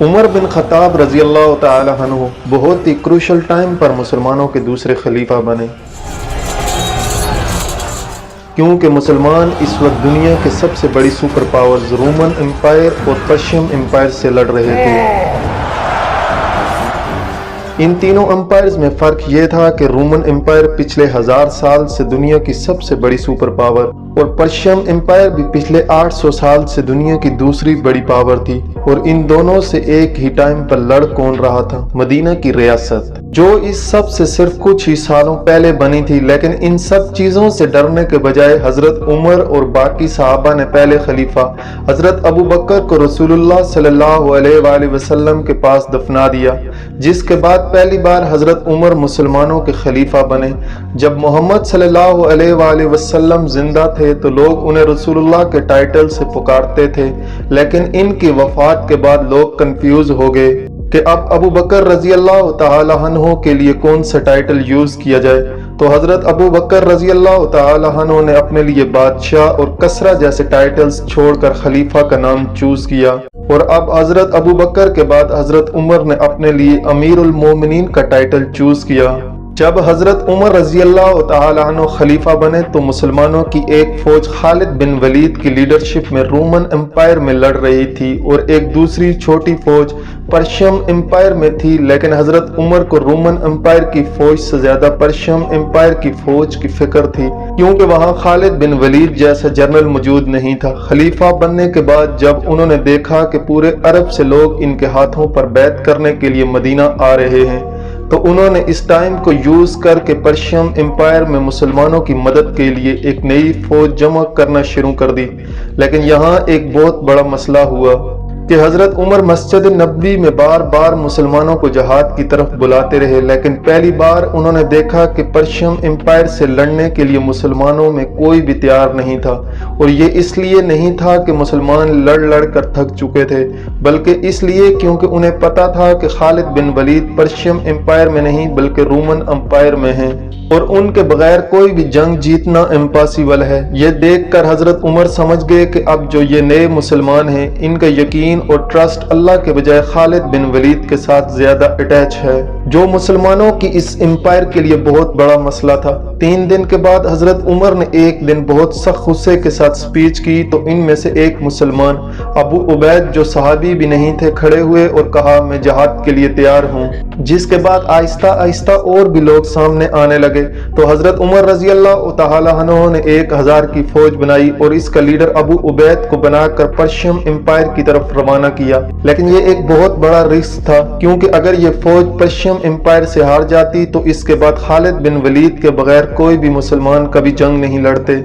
عمر بن خطاب رضی اللہ تعالی عنہ بہت ہی کروشل ٹائم پر مسلمانوں کے دوسرے خلیفہ بنے، کیونکہ مسلمان اس وقت دنیا کے سب سے بڑی سپر پاورز رومن امپائر اور پرشیم امپائر سے لڑ رہے تھے۔ ان تینوں امپائرز میں فرق یہ تھا کہ رومن امپائر پچھلے 1000 سال سے دنیا کی سب سے بڑی سپر پاور اور پرشیم امپائر بھی پچھلے 800 سال سے دنیا کی دوسری بڑی پاور تھی، اور ان دونوں سے ایک ہی ٹائم پر لڑ کون رہا تھا؟ مدینہ کی ریاست، جو اس سب سے صرف کچھ ہی سالوں پہلے بنی تھی۔ لیکن ان سب چیزوں سے ڈرنے کے بجائے حضرت عمر اور باقی صحابہ نے پہلے خلیفہ حضرت ابو بکر کو رسول اللہ صلی اللہ علیہ وآلہ وسلم کے پاس دفنا دیا، جس کے بعد پہلی بار حضرت عمر مسلمانوں کے خلیفہ بنے۔ جب محمد صلی اللہ علیہ وآلہ وسلم زندہ تھے تو لوگ انہیں رسول اللہ کے ٹائٹل سے پکارتے تھے، لیکن ان کی وفات کے بعد لوگ کنفیوز ہو گئے کہ اب ابو بکر رضی اللہ تعالی عنہ کے لیے کون سا ٹائٹل یوز کیا جائے، تو حضرت ابو بکر رضی اللہ تعالی عنہ نے اپنے لیے بادشاہ اور کسرا جیسے ٹائٹلز چھوڑ کر خلیفہ کا نام چوز کیا، اور اب حضرت ابو بکر کے بعد حضرت عمر نے اپنے لیے امیر المومنین کا ٹائٹل چوز کیا۔ جب حضرت عمر رضی اللہ تعالی عنہ خلیفہ بنے تو مسلمانوں کی ایک فوج خالد بن ولید کی لیڈرشپ میں رومن امپائر میں لڑ رہی تھی، اور ایک دوسری چھوٹی فوج پرشیم امپائر میں تھی، لیکن حضرت عمر کو رومن امپائر کی فوج سے زیادہ پرشیم امپائر کی فوج کی فکر تھی، کیونکہ وہاں خالد بن ولید جیسا جنرل موجود نہیں تھا۔ خلیفہ بننے کے بعد جب انہوں نے دیکھا کہ پورے عرب سے لوگ ان کے ہاتھوں پر بیعت کرنے کے لیے مدینہ آ رہے ہیں، تو انہوں نے اس ٹائم کو یوز کر کے پرشیم امپائر میں مسلمانوں کی مدد کے لیے ایک نئی فوج جمع کرنا شروع کر دی۔ لیکن یہاں ایک بہت بڑا مسئلہ ہوا کہ حضرت عمر مسجد نبوی میں بار بار مسلمانوں کو جہاد کی طرف بلاتے رہے، لیکن پہلی بار انہوں نے دیکھا کہ پرشیم امپائر سے لڑنے کے لیے مسلمانوں میں کوئی بھی تیار نہیں تھا، اور یہ اس لیے نہیں تھا کہ مسلمان لڑ لڑ کر تھک چکے تھے، بلکہ اس لیے کیونکہ انہیں پتا تھا کہ خالد بن ولید پرشیم امپائر میں نہیں بلکہ رومن امپائر میں ہیں، اور ان کے بغیر کوئی بھی جنگ جیتنا امپاسبل ہے۔ یہ دیکھ کر حضرت عمر سمجھ گئے کہ اب جو یہ نئے مسلمان ہیں ان کا یقین اور ٹرسٹ اللہ کے بجائے خالد بن ولید کے ساتھ زیادہ اٹیچ ہے، جو مسلمانوں کی اس امپائر کے لیے بہت بڑا مسئلہ تھا۔ 3 دن کے بعد حضرت عمر نے ایک دن بہت سخت غصے کے ساتھ سپیچ کی تو ان میں سے ایک مسلمان ابو عبید جو صحابی بھی نہیں تھے کھڑے ہوئے اور کہا میں جہاد کے لیے تیار ہوں، جس کے بعد آہستہ آہستہ اور بھی لوگ سامنے آنے لگے، تو حضرت عمر رضی اللہ تعالی عنہ نے 1000 کی فوج بنائی اور اس کا لیڈر ابو عبید کو بنا کر پرشیم امپائر کی طرف روانہ کیا۔ لیکن یہ ایک بہت بڑا رسک تھا، کیونکہ اگر یہ فوج پرشیم امپائر سے ہار جاتی تو اس کے بعد خالد بن ولید کے بغیر کوئی بھی مسلمان کبھی جنگ نہیں لڑتے،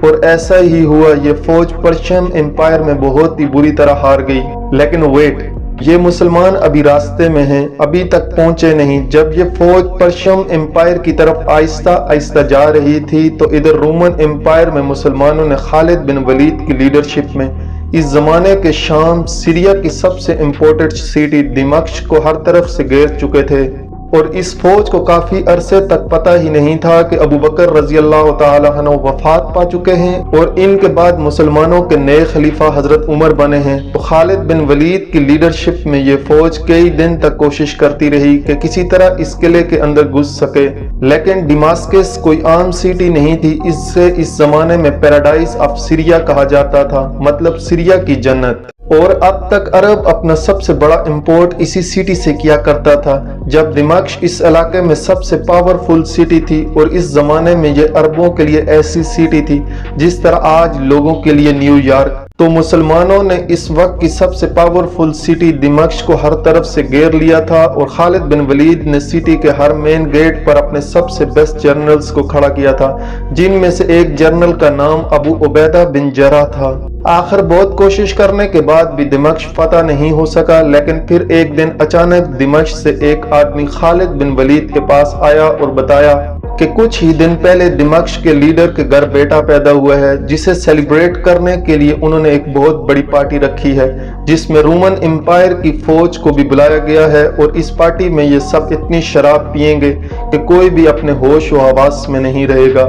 اور ایسا ہی ہوا، یہ فوج پرشیم امپائر میں بہت ہی بری طرح ہار گئی۔ لیکن ویٹ، یہ مسلمان ابھی راستے میں ہیں، ابھی تک پہنچے نہیں۔ جب یہ فوج پرشیم امپائر کی طرف آہستہ آہستہ جا رہی تھی تو ادھر رومن امپائر میں مسلمانوں نے خالد بن ولید کی لیڈرشپ میں اس زمانے کے شام سیریا کی سب سے امپورٹنٹ سٹی دمشق کو ہر طرف سے گھیر چکے تھے، اور اس فوج کو کافی عرصے تک پتہ ہی نہیں تھا کہ ابو بکر رضی اللہ تعالی عنہ وفات پا چکے ہیں اور ان کے بعد مسلمانوں کے نئے خلیفہ حضرت عمر بنے ہیں۔ تو خالد بن ولید کی لیڈرشپ میں یہ فوج کئی دن تک کوشش کرتی رہی کہ کسی طرح اس قلعے کے اندر گھس سکے، لیکن دمشق کوئی عام سٹی نہیں تھی، اس سے اس زمانے میں پیراڈائز آف سیریا کہا جاتا تھا، مطلب سیریا کی جنت، اور اب تک عرب اپنا سب سے بڑا امپورٹ اسی سٹی سے کیا کرتا تھا۔ جب دمشق اس علاقے میں سب سے پاورفل سٹی تھی، اور اس زمانے میں یہ عربوں کے لیے ایسی سٹی تھی جس طرح آج لوگوں کے لیے نیو یارک، تو مسلمانوں نے اس وقت کی سب سے پاورفل سٹی دمشق کو ہر طرف سے گھیر لیا تھا، اور خالد بن ولید نے سٹی کے ہر مین گیٹ پر اپنے سب سے بیسٹ جنرلز کو کھڑا کیا تھا، جن میں سے ایک جنرل کا نام ابو عبیدہ بن جراح تھا۔ آخر بہت کوشش کرنے کے بعد بھی دمشق فتح نہیں ہو سکا، لیکن پھر ایک دن اچانک دمشق سے ایک آدمی خالد بن ولید کے پاس آیا اور بتایا کہ کچھ ہی دن پہلے دمشق کے لیڈر کے گھر بیٹا پیدا ہوا ہے، جسے سیلیبریٹ کرنے کے لیے انہوں نے ایک بہت بڑی پارٹی رکھی ہے، جس میں رومن امپائر کی فوج کو بھی بلایا گیا ہے، اور اس پارٹی میں یہ سب اتنی شراب پیئیں گے کہ کوئی بھی اپنے ہوش و حواس میں نہیں رہے گا۔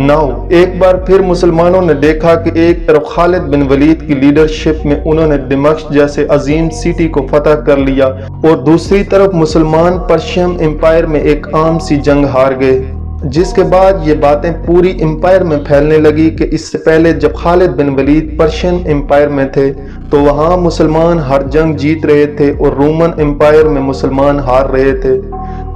ایک بار پھر مسلمانوں نے دیکھا کہ ایک طرف خالد بن ولید کی لیڈرشپ میں انہوں نے دمشق جیسے عظیم سٹی کو فتح کر لیا اور دوسری طرف مسلمان پرشیم امپائر میں ایک عام سی جنگ ہار گئے، جس کے بعد یہ باتیں پوری امپائر میں پھیلنے لگی کہ اس سے پہلے جب خالد بن ولید پرشین امپائر میں تھے تو وہاں مسلمان ہر جنگ جیت رہے تھے اور رومن امپائر میں مسلمان ہار رہے تھے۔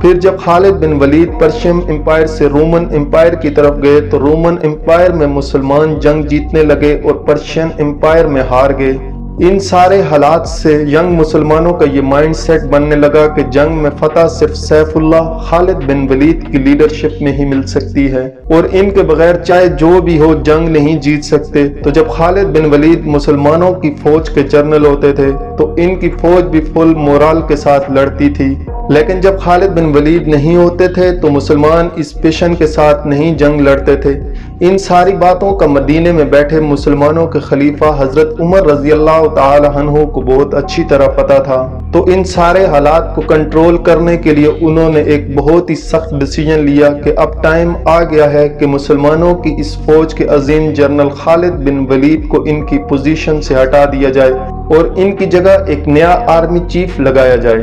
پھر جب خالد بن ولید پرشیم امپائر سے رومن امپائر کی طرف گئے تو رومن امپائر میں مسلمان جنگ جیتنے لگے اور پرشین امپائر میں ہار گئے۔ ان سارے حالات سے ینگ مسلمانوں کا یہ مائنڈ سیٹ بننے لگا کہ جنگ میں فتح صرف سیف اللہ خالد بن ولید کی لیڈرشپ میں ہی مل سکتی ہے اور ان کے بغیر چاہے جو بھی ہو جنگ نہیں جیت سکتے۔ تو جب خالد بن ولید مسلمانوں کی فوج کے جنرل ہوتے تھے تو ان کی فوج بھی فل مورال کے ساتھ لڑتی تھی، لیکن جب خالد بن ولید نہیں ہوتے تھے تو مسلمان اس پیشن کے ساتھ نہیں جنگ لڑتے تھے۔ ان ساری باتوں کا مدینے میں بیٹھے مسلمانوں کے خلیفہ حضرت عمر رضی اللہ تعالی عنہ کو بہت اچھی طرح پتا تھا، تو ان سارے حالات کو کنٹرول کرنے کے لیے انہوں نے ایک بہت ہی سخت ڈیسیژن لیا کہ اب ٹائم آ گیا ہے کہ مسلمانوں کی اس فوج کے عظیم جنرل خالد بن ولید کو ان کی پوزیشن سے ہٹا دیا جائے اور ان کی جگہ ایک نیا آرمی چیف لگایا جائے۔